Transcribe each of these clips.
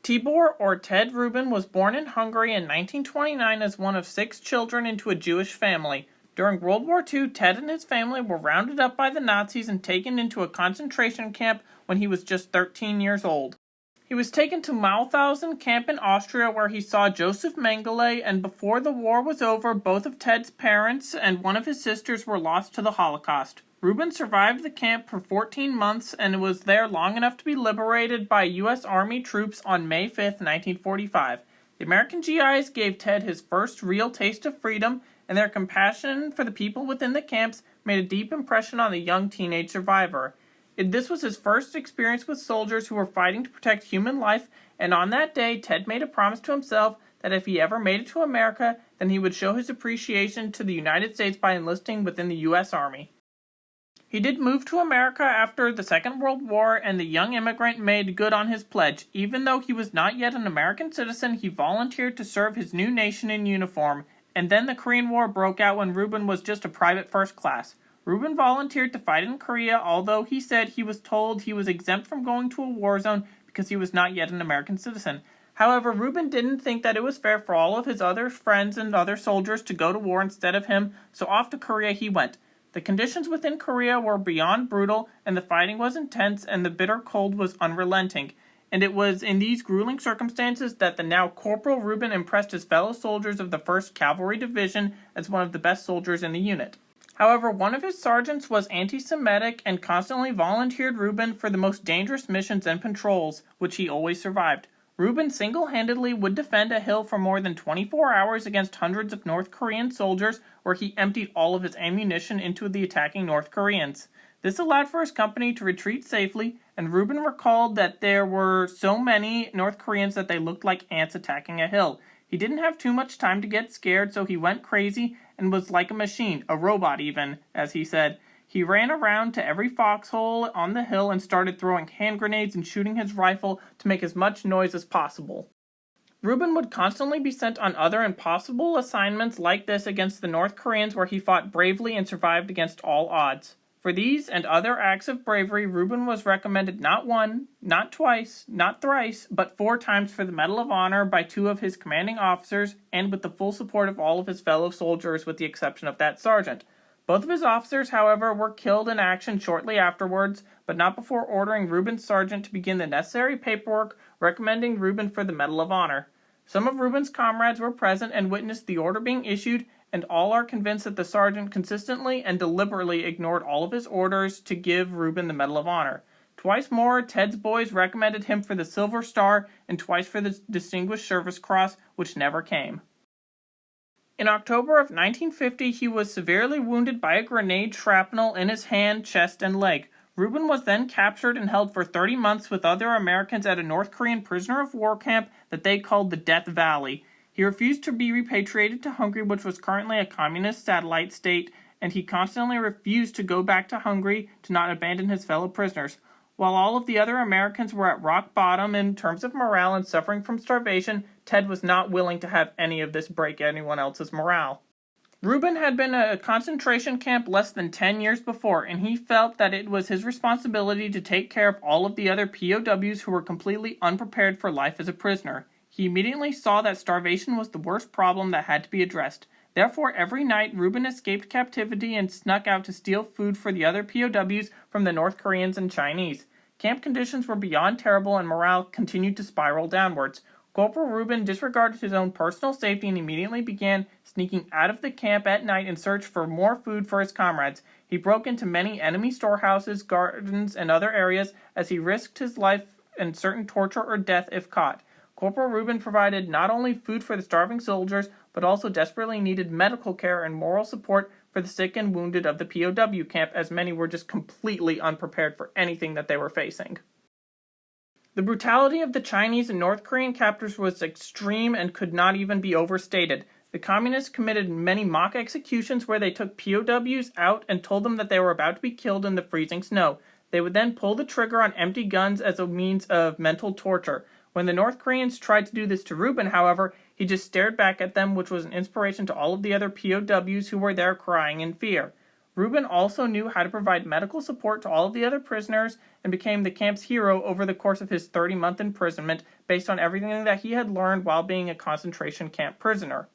Tibor, or Ted Rubin, was born in Hungary in 1929 as one of 6 children into a Jewish family. During World War II, Ted and his family were rounded up by the Nazis and taken into a concentration camp when he was just 13 years old. He was taken to Mauthausen camp in Austria where he saw Joseph Mengele, and before the war was over, both of Ted's parents and one of his sisters were lost to the Holocaust. Rubin survived the camp for 14 months and was there long enough to be liberated by U.S. Army troops on May 5, 1945. The American GIs gave Ted his first real taste of freedom, and their compassion for the people within the camps made a deep impression on the young teenage survivor. This was his first experience with soldiers who were fighting to protect human life, and on that day, Ted made a promise to himself that if he ever made it to America, then he would show his appreciation to the United States by enlisting within the U.S. Army. He did move to America after the Second World War, and the young immigrant made good on his pledge. Even though he was not yet an American citizen, he volunteered to serve his new nation in uniform, and then the Korean War broke out when Rubin was just a private first class. Rubin volunteered to fight in Korea, although he said he was told he was exempt from going to a war zone because he was not yet an American citizen. However, Rubin didn't think that it was fair for all of his other friends and other soldiers to go to war instead of him, so off to Korea he went. The conditions within Korea were beyond brutal, and the fighting was intense, and the bitter cold was unrelenting. And it was in these grueling circumstances that the now Corporal Rubin impressed his fellow soldiers of the 1st Cavalry Division as one of the best soldiers in the unit. However, one of his sergeants was anti-Semitic and constantly volunteered Rubin for the most dangerous missions and patrols, which he always survived. Rubin single-handedly would defend a hill for more than 24 hours against hundreds of North Korean soldiers, where he emptied all of his ammunition into the attacking North Koreans. This allowed for his company to retreat safely, and Rubin recalled that there were so many North Koreans that they looked like ants attacking a hill. He didn't have too much time to get scared, so he went crazy and was like a machine, a robot even, as he said. He ran around to every foxhole on the hill and started throwing hand grenades and shooting his rifle to make as much noise as possible. Rubin would constantly be sent on other impossible assignments like this against the North Koreans, where he fought bravely and survived against all odds. For these and other acts of bravery, Rubin was recommended not 1, not twice, not thrice, but 4 times for the Medal of Honor by 2 of his commanding officers, and with the full support of all of his fellow soldiers with the exception of that sergeant. Both of his officers, however, were killed in action shortly afterwards, but not before ordering Rubin's sergeant to begin the necessary paperwork recommending Rubin for the Medal of Honor. Some of Rubin's comrades were present and witnessed the order being issued, and all are convinced that the sergeant consistently and deliberately ignored all of his orders to give Rubin the Medal of Honor. Twice more, Ted's boys recommended him for the Silver Star, and twice for the Distinguished Service Cross, which never came. In October of 1950, he was severely wounded by a grenade shrapnel in his hand, chest, and leg. Rubin was then captured and held for 30 months with other Americans at a North Korean prisoner of war camp that they called the Death Valley. He refused to be repatriated to Hungary, which was currently a communist satellite state, and he constantly refused to go back to Hungary to not abandon his fellow prisoners. While all of the other Americans were at rock bottom in terms of morale and suffering from starvation, Ted was not willing to have any of this break anyone else's morale. Rubin had been at a concentration camp less than 10 years before, and he felt that it was his responsibility to take care of all of the other POWs who were completely unprepared for life as a prisoner. He immediately saw that starvation was the worst problem that had to be addressed. Therefore, every night, Rubin escaped captivity and snuck out to steal food for the other POWs from the North Koreans and Chinese. Camp conditions were beyond terrible and morale continued to spiral downwards. Corporal Rubin disregarded his own personal safety and immediately began sneaking out of the camp at night in search for more food for his comrades. He broke into many enemy storehouses, gardens, and other areas as he risked his life and certain torture or death if caught. Corporal Rubin provided not only food for the starving soldiers, but also desperately needed medical care and moral support for the sick and wounded of the POW camp, as many were just completely unprepared for anything that they were facing. The brutality of the Chinese and North Korean captors was extreme and could not even be overstated. The communists committed many mock executions where they took POWs out and told them that they were about to be killed in the freezing snow. They would then pull the trigger on empty guns as a means of mental torture. When the North Koreans tried to do this to Rubin, however, he just stared back at them, which was an inspiration to all of the other POWs who were there crying in fear. Rubin also knew how to provide medical support to all of the other prisoners and became the camp's hero over the course of his 30-month imprisonment based on everything that he had learned while being a concentration camp prisoner.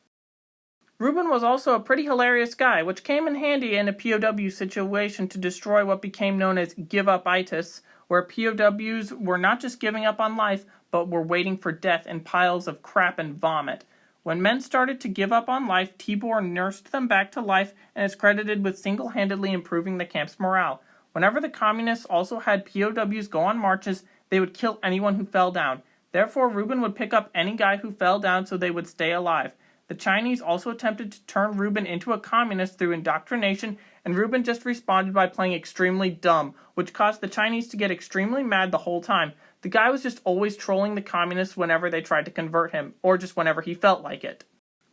Rubin was also a pretty hilarious guy, which came in handy in a POW situation to destroy what became known as give-up-itis, where POWs were not just giving up on life, but were waiting for death in piles of crap and vomit. When men started to give up on life, Tibor nursed them back to life and is credited with single-handedly improving the camp's morale. Whenever the communists also had POWs go on marches, they would kill anyone who fell down. Therefore, Rubin would pick up any guy who fell down so they would stay alive. The Chinese also attempted to turn Rubin into a communist through indoctrination, and Rubin just responded by playing extremely dumb, which caused the Chinese to get extremely mad the whole time. The guy was just always trolling the communists whenever they tried to convert him, or just whenever he felt like it.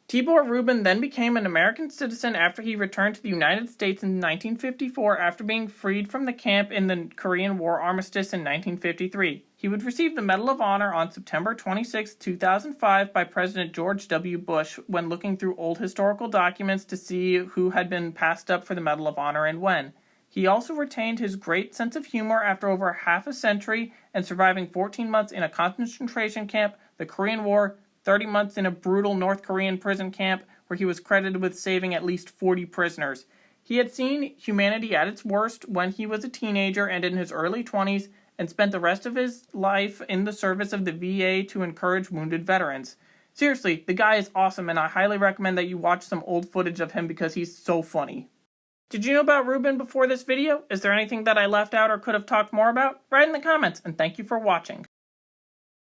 Tibor Rubin then became an American citizen after he returned to the United States in 1954 after being freed from the camp in the Korean War armistice in 1953. He would receive the Medal of Honor on September 26, 2005 by President George W. Bush when looking through old historical documents to see who had been passed up for the Medal of Honor and when. He also retained his great sense of humor after over half a century and surviving 14 months in a concentration camp, the Korean War, 30 months in a brutal North Korean prison camp where he was credited with saving at least 40 prisoners. He had seen humanity at its worst when he was a teenager and in his early 20s and spent the rest of his life in the service of the VA to encourage wounded veterans. Seriously, the guy is awesome and I highly recommend that you watch some old footage of him because he's so funny. Did you know about Rubin before this video? Is there anything that I left out or could have talked more about? Write in the comments, and thank you for watching.